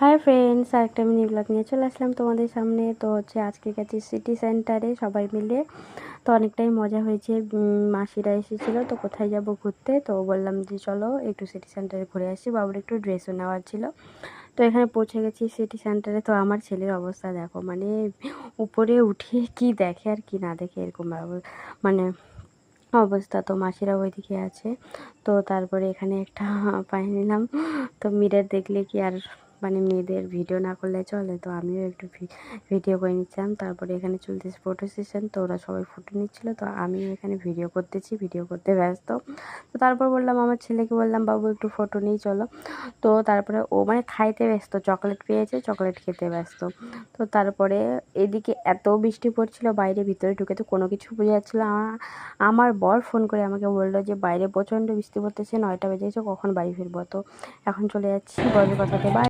Hi friends, আরেকটা mini blog নিয়ে চলে আসলাম তোমাদের সামনে। তো আজকে গেছি সিটি সেন্টারে সবাই মিলে। তো অনেকটাই মজা হয়েছে। মাসিরা এসেছিলো, তো কোথায় যাব ঘুরতে, তো বললাম যে চলো একটু সিটি সেন্টারে ঘুরে আসি, বাবুর একটু ড্রেসও নেওয়ার ছিল। তো এখানে পৌঁছে গেছি সিটি সেন্টারে। তো আমার ছেলের অবস্থা দেখো, মানে উপরে উঠে কি দেখে আর কি না দেখে এরকম মানে অবস্থা। তো মাসিরা ওইদিকে আছে। তো তারপরে এখানে একটা পায়ে নিলাম। তো মিরর দেখলে কি আর মেয়েদের ভিডিও না করলে চলে, তো আমিও একটু ভিডিও করে নিচ্ছিলাম। তারপরে এখানে চলতেছে ফটো সেশন, তো ওরা সবাই ফটো নিচ্ছিলো, তো আমিও এখানে ভিডিও করতেছি, ভিডিও করতে ব্যস্ত। তো তারপর বললাম আমার ছেলেকে, বললাম বাবু একটু ফটো নিই চলো। তো তারপরে ও খাইতে ব্যস্ত, চকলেট পেয়েছে, চকলেট খেতে ব্যস্ত। তো তারপরে এদিকে এত বৃষ্টি পড়ছিল, বাইরে ভিতরে ঢুকে তো কোনো কিছু বোঝা যাচ্ছিলো না। আমার বর ফোন করে আমাকে বললো যে বাইরে প্রচণ্ড বৃষ্টি পড়তেছে, 9টা বেজে গেছে, কখন বাড়ি ফিরবো। তো এখন চলে যাচ্ছি বরের কথাতে। বাই।